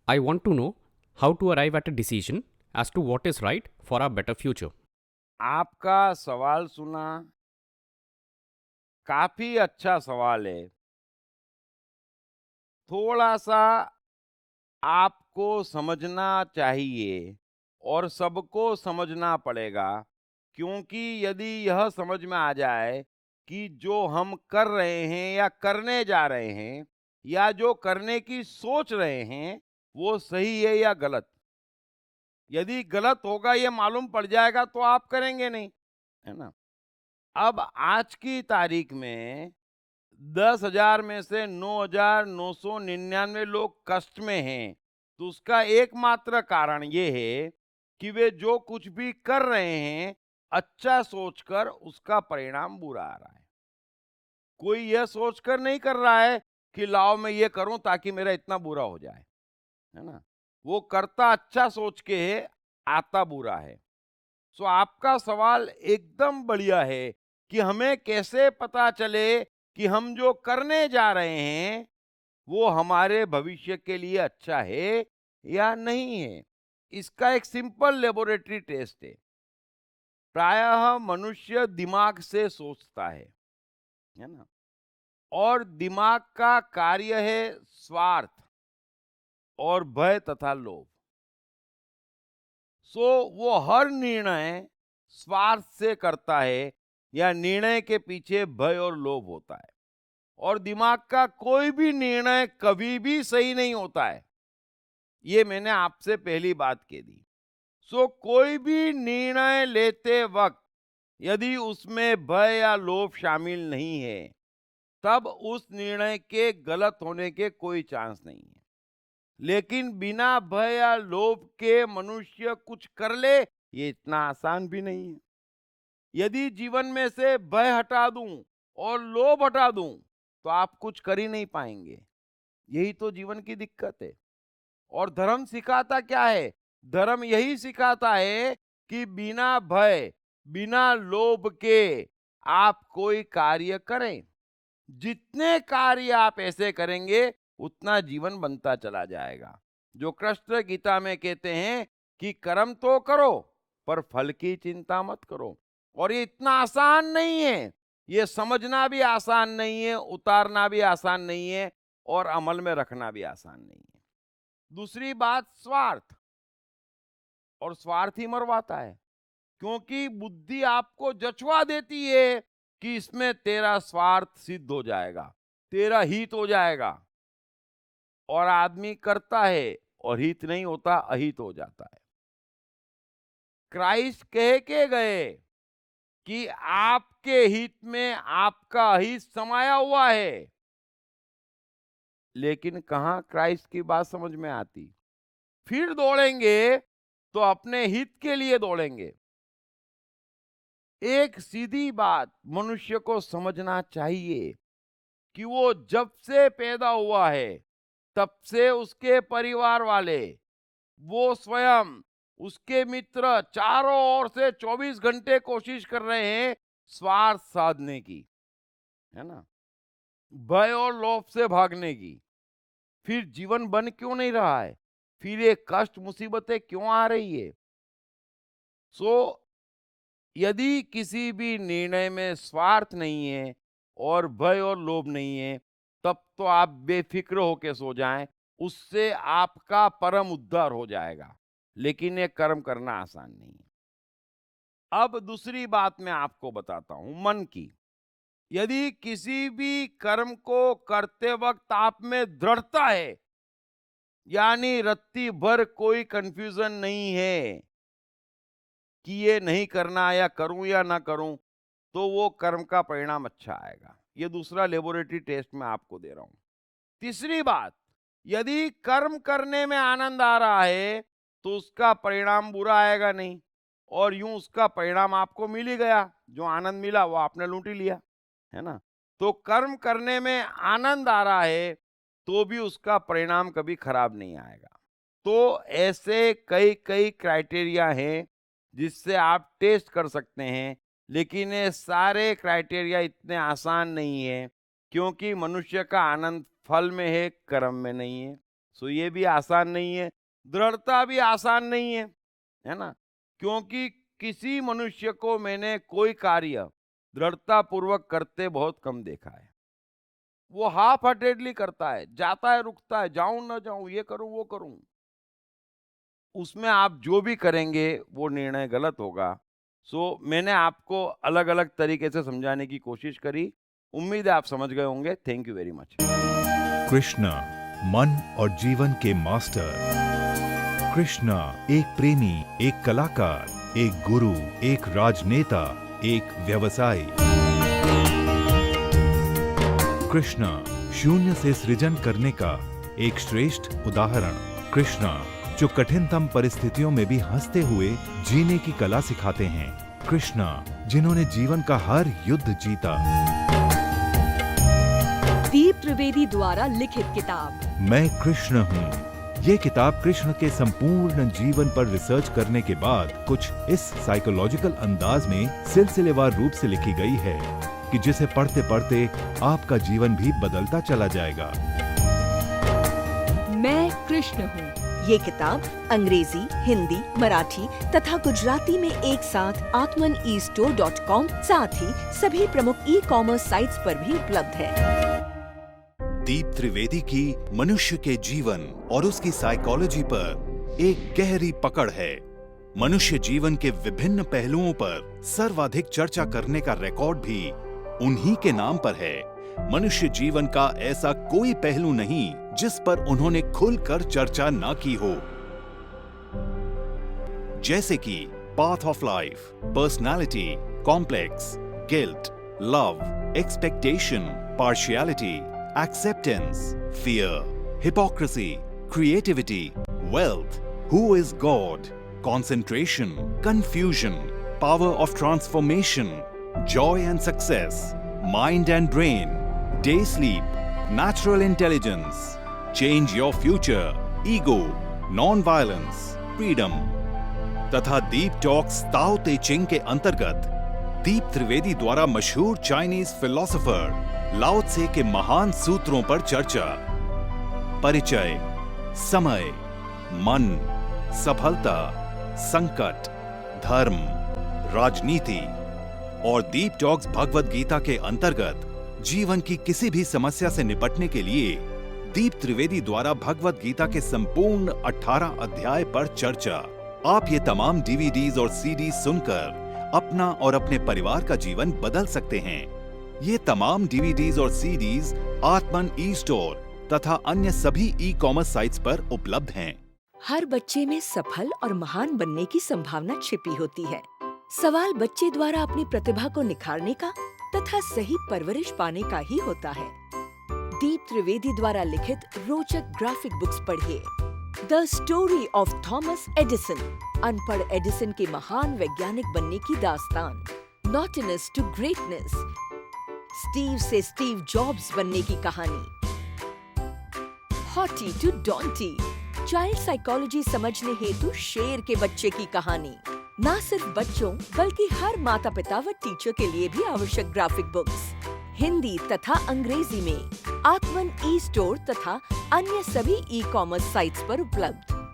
I want to know how to arrive at a decision as to what is right for our better future. आपका सवाल सुना, काफी अच्छा सवाल है। थोड़ा सा आपको समझना चाहिए और सबको समझना पड़ेगा, क्योंकि यदि यह समझ में आ जाए कि जो हम कर रहे हैं या करने जा रहे हैं या जो करने की सोच रहे हैं वो सही है या गलत, यदि गलत होगा ये मालूम पड़ जाएगा तो आप करेंगे नहीं, है ना? अब आज की तारीख में 10,000 में से 9,999 लोग कष्ट में हैं, तो उसका एकमात्र कारण ये है कि वे जो कुछ भी कर रहे हैं, अच्छा सोचकर उसका परिणाम बुरा आ रहा है। कोई यह सोचकर नहीं कर रहा है कि लाओ मैं ये करूं ताकि मेरा इतना बुरा हो जाए, है ना? वो करता अच्छा सोच के है, आता बुरा है। सो आपका सवाल एकदम बढ़िया है कि हमें कैसे पता चले कि हम जो करने जा रहे हैं वो हमारे भविष्य के लिए अच्छा है या नहीं है। इसका एक सिंपल लेबोरेटरी टेस्ट है। प्रायः मनुष्य दिमाग से सोचता है ना? और दिमाग का कार्य है स्वार्थ और भय तथा लोभ। सो वो हर निर्णय स्वार्थ से करता है या निर्णय के पीछे भय और लोभ होता है। और दिमाग का कोई भी निर्णय कभी भी सही नहीं होता है, ये मैंने आपसे पहली बात कह दी। सो कोई भी निर्णय लेते वक्त यदि उसमें भय या लोभ शामिल नहीं है, तब उस निर्णय के गलत होने के कोई चांस नहीं है। लेकिन बिना भय या लोभ के मनुष्य कुछ कर ले, ये इतना आसान भी नहीं है। यदि जीवन में से भय हटा दूं और लोभ हटा दूं, तो आप कुछ कर ही नहीं पाएंगे। यही तो जीवन की दिक्कत है। और धर्म सिखाता क्या है? धर्म यही सिखाता है कि बिना भय, बिना लोभ के आप कोई कार्य करें। जितने कार्य आप ऐसे करेंगे, उतना जीवन बनता चला जाएगा। जो कृष्ण गीता में कहते हैं कि कर्म तो करो, पर फल की चिंता मत करो। और ये इतना आसान नहीं है, ये समझना भी आसान नहीं है, उतारना भी आसान नहीं है और अमल में रखना भी आसान नहीं है। दूसरी बात, स्वार्थ। और स्वार्थ ही मरवाता है, क्योंकि बुद्धि आपको जचवा देती है कि इसमें तेरा स्वार्थ सिद्ध हो जाएगा, तेरा हित हो जाएगा। और आदमी करता है और हित नहीं होता, अहित हो जाता है। क्राइस्ट कह के गए कि आपके हित में आपका हित समाया हुआ है। लेकिन कहां क्राइस्ट की बात समझ में आती? फिर दौड़ेंगे तो अपने हित के लिए दौड़ेंगे। एक सीधी बात मनुष्य को समझना चाहिए कि वो जब से पैदा हुआ है, तब से उसके परिवार वाले, वो स्वयं, उसके मित्र चारों ओर से 24 घंटे कोशिश कर रहे हैं स्वार्थ साधने की, है ना? भय और लोभ से भागने की। फिर जीवन बन क्यों नहीं रहा है? फिर ये कष्ट मुसीबतें क्यों आ रही है? सो यदि किसी भी निर्णय में स्वार्थ नहीं है और भय और लोभ नहीं है, तब तो आप बेफिक्र होके सो जाएं, उससे आपका परम उद्धार हो जाएगा। लेकिन ये कर्म करना आसान नहीं है। अब दूसरी बात मैं आपको बताता हूं, मन की। यदि किसी भी कर्म को करते वक्त आप में दृढ़ता है, यानी रत्ती भर कोई कंफ्यूजन नहीं है कि ये नहीं करना या करूं या ना करूं, तो वो कर्म का परिणाम अच्छा आएगा। ये दूसरा लेबोरेटरी टेस्ट मैं आपको दे रहा हूं। तीसरी बात, यदि कर्म करने में आनंद आ रहा है, तो उसका परिणाम बुरा आएगा नहीं, और यूं उसका परिणाम आपको मिल ही गया। जो आनंद मिला वो आपने लूट ही लिया, है ना? तो कर्म करने में आनंद आ रहा है, तो भी उसका परिणाम कभी खराब नहीं आएगा। तो ऐसे कई कई क्राइटेरिया हैं जिससे आप टेस्ट कर सकते हैं। लेकिन ये सारे क्राइटेरिया इतने आसान नहीं है, क्योंकि मनुष्य का आनंद फल में है, कर्म में नहीं है। सो ये भी आसान नहीं है, दृढ़ता भी आसान नहीं है ना? क्योंकि किसी मनुष्य को मैंने कोई कार्य दृढ़ता पूर्वक करते बहुत कम देखा है। वो हाफ हार्टेडली करता है, जाता है रुकता है, जाऊं ना जाऊं, ये करूं वो करूं। उसमें आप जो भी करेंगे वो निर्णय गलत होगा। सो मैंने आपको अलग अलग तरीके से समझाने की कोशिश करी। उम्मीद है आप समझ गए होंगे। Thank you very much. Krishna, मन और जीवन के मास्टर। कृष्णा एक प्रेमी, एक कलाकार, एक गुरु, एक राजनेता, एक व्यवसायी। कृष्णा शून्य से सृजन करने का एक श्रेष्ठ उदाहरण। कृष्णा जो कठिनतम परिस्थितियों में भी हंसते हुए जीने की कला सिखाते हैं। कृष्णा जिन्होंने जीवन का हर युद्ध जीता। दीप त्रिवेदी द्वारा लिखित किताब मैं कृष्ण हूँ। ये किताब कृष्ण के संपूर्ण जीवन पर रिसर्च करने के बाद कुछ इस साइकोलॉजिकल अंदाज में सिलसिलेवार रूप से लिखी गई है कि जिसे पढ़ते पढ़ते आपका जीवन भी बदलता चला जाएगा। मैं कृष्ण हूँ। ये किताब अंग्रेजी, हिंदी, मराठी तथा गुजराती में एक साथ atmanestore.com साथ ही सभी प्रमुख ई-कॉमर्स साइट्स पर भी उपलब्ध है। दीप त्रिवेदी की मनुष्य के जीवन और उसकी साइकोलॉजी पर एक गहरी पकड़ है। मनुष्य जीवन के विभिन्न पहलुओं पर सर्वाधिक चर्चा करने का रिकॉर्ड भी उन्हीं के नाम पर है। मनुष्य जीवन का ऐसा कोई पहलू नहीं जिस पर उन्होंने खुलकर चर्चा ना की हो, जैसे कि path of life, personality, complex, guilt, love, expectation, partiality, acceptance, fear, hypocrisy, creativity, wealth, who is God, concentration, confusion, power of transformation, joy and success, mind and brain, day sleep, natural intelligence, change your future, ego, non-violence, freedom, तथा दीप talks ताओ ते चिंग के अंतर्गत दीप त्रिवेदी द्वारा मशहूर Chinese philosopher लाओ त्से के महान सूत्रों पर चर्चा, परिचय, समय, मन, सफलता, संकट, धर्म, राजनीति और दीप टॉक्स भगवद गीता के अंतर्गत जीवन की किसी भी समस्या से निपटने के लिए दीप त्रिवेदी द्वारा भगवद गीता के संपूर्ण 18 अध्याय पर चर्चा। आप ये तमाम डीवीडीज और सीडी सुनकर अपना और अपने परिवार का जीवन बदल सकते हैं। ये तमाम डीवीडीज और सीडीज आत्मन ई स्टोर तथा अन्य सभी ई कॉमर्स साइट्स पर उपलब्ध हैं। हर बच्चे में सफल और महान बनने की संभावना छिपी होती है। सवाल बच्चे द्वारा अपनी प्रतिभा को निखारने का तथा सही परवरिश पाने का ही होता है। दीप त्रिवेदी द्वारा लिखित रोचक ग्राफिक बुक्स पढ़िए। The story of Thomas Edison, अनपढ़ एडिसन के महान वैज्ञानिक बनने की दास्तान। नॉटिनेस टू ग्रेटनेस, स्टीव से स्टीव जॉब्स बनने की कहानी। हॉटी टू डॉन्टी, चाइल्ड साइकोलॉजी समझने हेतु शेर के बच्चे की कहानी। न सिर्फ बच्चों बल्कि हर माता पिता व टीचर के लिए भी आवश्यक ग्राफिक बुक्स हिंदी तथा अंग्रेजी में आत्मन ई स्टोर तथा अन्य सभी ई कॉमर्स साइट्स पर उपलब्ध।